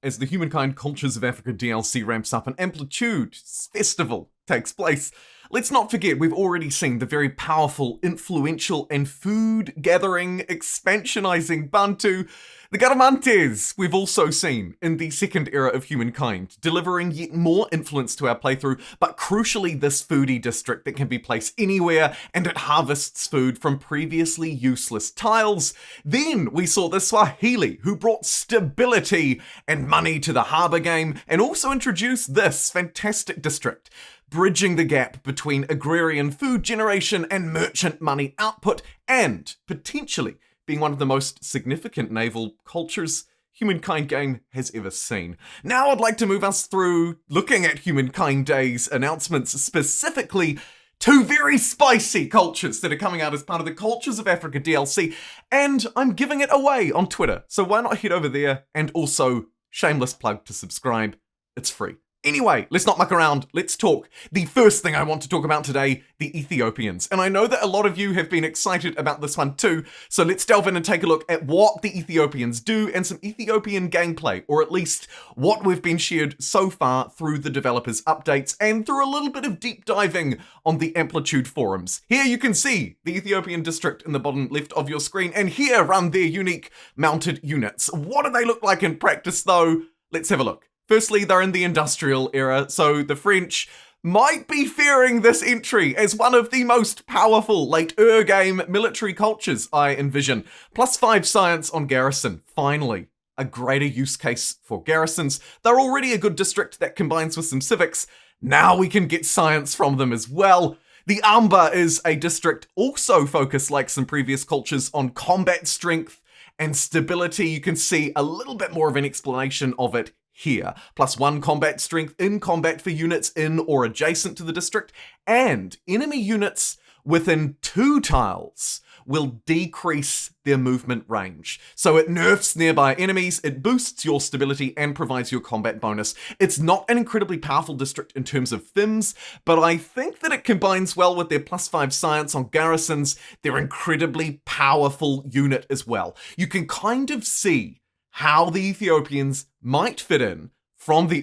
as the Humankind Cultures of Africa DLC ramps up and Amplitude Festival takes place. Let's not forget, we've already seen the very powerful, influential, and food-gathering, expansionizing Bantu, the garamantes, we've also seen in the second era of humankind, delivering yet more influence to our playthrough, but crucially this foodie district that can be placed anywhere, and it harvests food from previously useless tiles. Then we saw the Swahili, who brought stability and money to the harbour game, and also introduced this fantastic district, bridging the gap between agrarian food generation and merchant money output, and potentially being one of the most significant naval cultures Humankind game has ever seen. Now I'd like to move us through looking at Humankind Day's announcements, specifically two very spicy cultures that are coming out as part of the Cultures of Africa DLC, and I'm giving it away on Twitter, so why not head over there, and also, shameless plug to subscribe, it's free. Anyway, let's not muck around, let's talk. The first thing I want to talk about today, the Ethiopians. And I know that a lot of you have been excited about this one too, so let's delve in and take a look at what the Ethiopians do and some Ethiopian gameplay, or at least what we've been shared so far through the developers' updates and through a little bit of deep diving on the Amplitude forums. Here you can see the Ethiopian district in the bottom left of your screen, and here run their unique mounted units. What do they look like in practice though? Let's have a look. Firstly, they're in the industrial era, so the French might be fearing this entry as one of the most powerful late-er game military cultures, I envision. +5 science on garrison, finally. A greater use case for garrisons. They're already a good district that combines with some civics. Now we can get science from them as well. The Amba is a district also focused, like some previous cultures, on combat strength and stability. You can see a little bit more of an explanation of it here. +1 combat strength in combat for units in or adjacent to the district, and enemy units within 2 tiles will decrease their movement range. So it nerfs nearby enemies, it boosts your stability, and provides your combat bonus. It's not an incredibly powerful district in terms of FIMs, but I think that it combines well with their +5 science on garrisons, their incredibly powerful unit as well. You can kind of see how the Ethiopians might fit in from the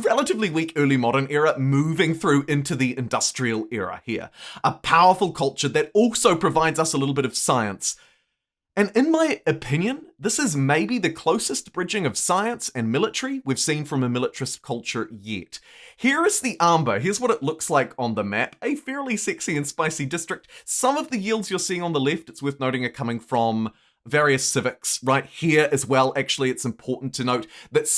relatively weak early modern era moving through into the industrial era here. A powerful culture that also provides us a little bit of science. And in my opinion, this is maybe the closest bridging of science and military we've seen from a militarist culture yet. Here is the Amba. Here's what it looks like on the map. A fairly sexy and spicy district. Some of the yields you're seeing on the left, it's worth noting, are coming from various civics right here as well. Actually, it's important to note that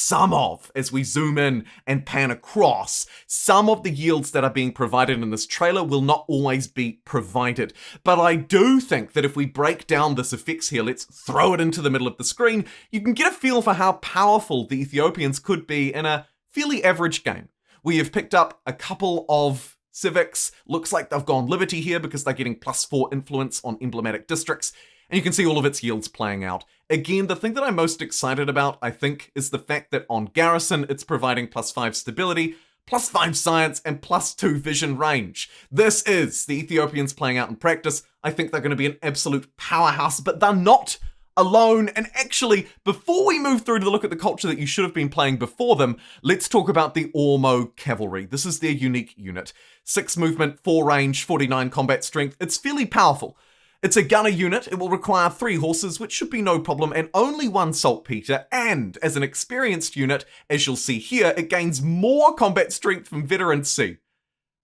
as we zoom in and pan across, some of the yields that are being provided in this trailer will not always be provided. But I do think that if we break down this effects here, let's throw it into the middle of the screen, you can get a feel for how powerful the Ethiopians could be in a fairly average game. We have picked up a couple of civics. Looks like they've gone Liberty here because they're getting +4 influence on emblematic districts. And you can see all of its yields playing out. Again, the thing that I'm most excited about, I think, is the fact that on garrison, it's providing +5 stability, +5 science, and +2 vision range. This is the Ethiopians playing out in practice. I think they're going to be an absolute powerhouse, but they're not alone. And actually, before we move through to the look at the culture that you should have been playing before them, let's talk about the Ormo Cavalry. This is their unique unit. 6 movement, 4 range, 49 combat strength. It's fairly powerful. It's a gunner unit, it will require 3 horses, which should be no problem, and only 1 saltpeter, and as an experienced unit, as you'll see here, it gains more combat strength from veterancy.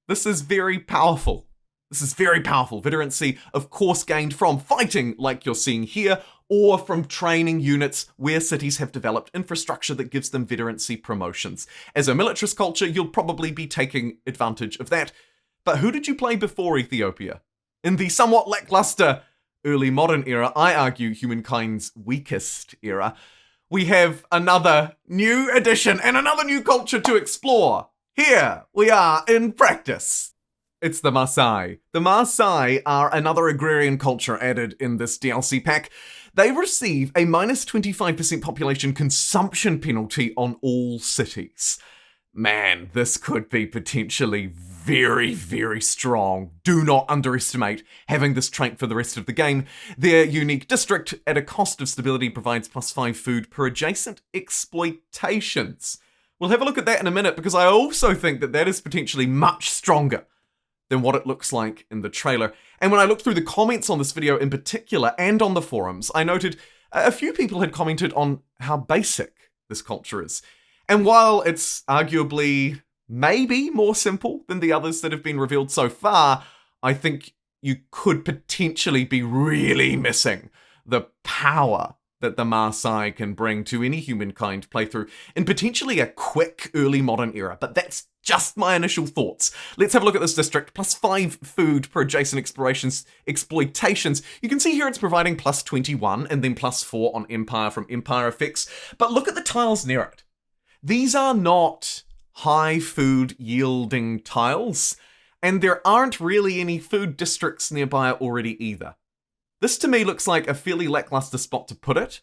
This is very powerful. Veterancy, of course, gained from fighting, like you're seeing here, or from training units where cities have developed infrastructure that gives them veterancy promotions. As a militarist culture, you'll probably be taking advantage of that. But who did you play before Ethiopia? In the somewhat lackluster early modern era, I argue humankind's weakest era, we have another new addition and another new culture to explore. Here we are in practice. It's the Maasai. The Maasai are another agrarian culture added in this DLC pack. They receive a -25% population consumption penalty on all cities. Man, this could be potentially very, very strong. Do not underestimate having this trait for the rest of the game. Their unique district, at a cost of stability, provides +5 food per adjacent exploitations. We'll have a look at that in a minute, because I also think that that is potentially much stronger than what it looks like in the trailer. And when I looked through the comments on this video in particular, and on the forums, I noted a few people had commented on how basic this culture is. And while it's arguably maybe more simple than the others that have been revealed so far, I think you could potentially be really missing the power that the Maasai can bring to any Humankind playthrough in potentially a quick early modern era. But that's just my initial thoughts. Let's have a look at this district. +5 food per adjacent exploitations. You can see here it's providing +21 and then +4 on Empire from Empire effects. But look at the tiles near it. These are not high food yielding tiles, and there aren't really any food districts nearby already either. This to me looks like a fairly lackluster spot to put it.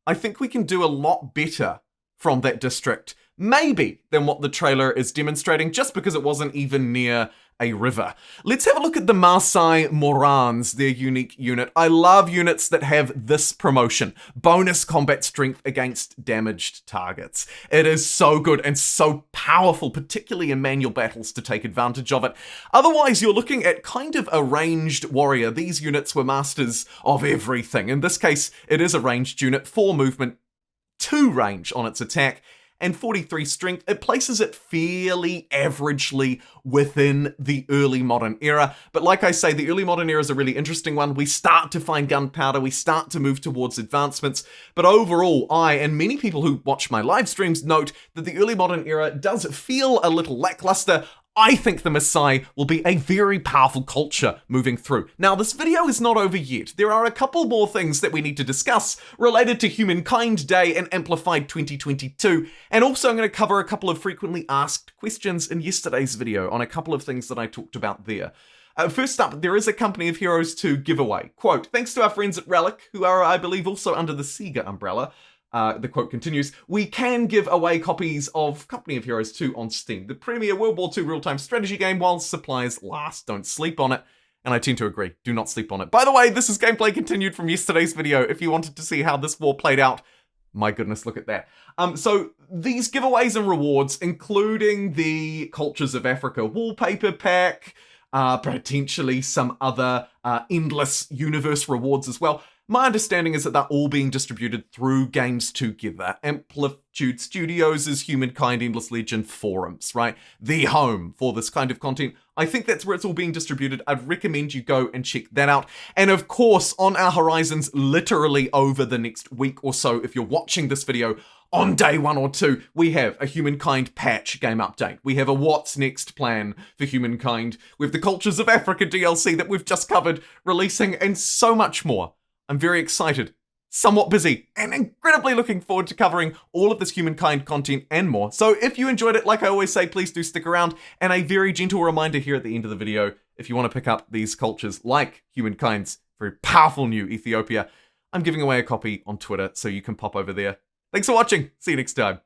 I think we can do a lot better from that district, maybe, than what the trailer is demonstrating, just because it wasn't even near a river. Let's have a look at the Maasai Morans, their unique unit. I love units that have this promotion: bonus combat strength against damaged targets. It is so good and so powerful, particularly in manual battles, to take advantage of it. Otherwise, you're looking at kind of a ranged warrior. These units were masters of everything. In this case, it is a ranged unit, 4 movement, 2 range on its attack, and 43 strength. It places it fairly averagely within the early modern era. But like I say, the early modern era is a really interesting one. We start to find gunpowder, we start to move towards advancements. But overall, I and many people who watch my live streams note that the early modern era does feel a little lackluster. I think the Maasai will be a very powerful culture moving through. Now, this video is not over yet. There are a couple more things that we need to discuss related to Humankind Day and Amplified 2022, and also I'm going to cover a couple of frequently asked questions in yesterday's video on a couple of things that I talked about there. First up, there is a Company of Heroes 2 giveaway. Quote, thanks to our friends at Relic, who are, I believe, also under the Sega umbrella. The quote continues, we can give away copies of Company of Heroes 2 on Steam, the premier World War II real-time strategy game, while supplies last. Don't sleep on it. And I tend to agree. Do not sleep on it. By the way, this is gameplay continued from yesterday's video. If you wanted to see how this war played out, my goodness, look at that. So these giveaways and rewards, including the Cultures of Africa wallpaper pack, potentially some other endless universe rewards as well. My understanding is that they're all being distributed through Games Together, Amplitude Studios' Humankind Endless Legend forums, right? The home for this kind of content. I think that's where it's all being distributed. I'd recommend you go and check that out. And of course, on our horizons, literally over the next week or so, if you're watching this video on day 1 or 2, we have a Humankind patch game update. We have a what's next plan for Humankind. We have the Cultures of Africa DLC that we've just covered releasing, and so much more. I'm very excited, somewhat busy, and incredibly looking forward to covering all of this Humankind content and more. So if you enjoyed it, like I always say, please do stick around. And a very gentle reminder here at the end of the video, if you want to pick up these cultures like Humankind's very powerful new Ethiopia, I'm giving away a copy on Twitter, so you can pop over there. Thanks for watching. See you next time.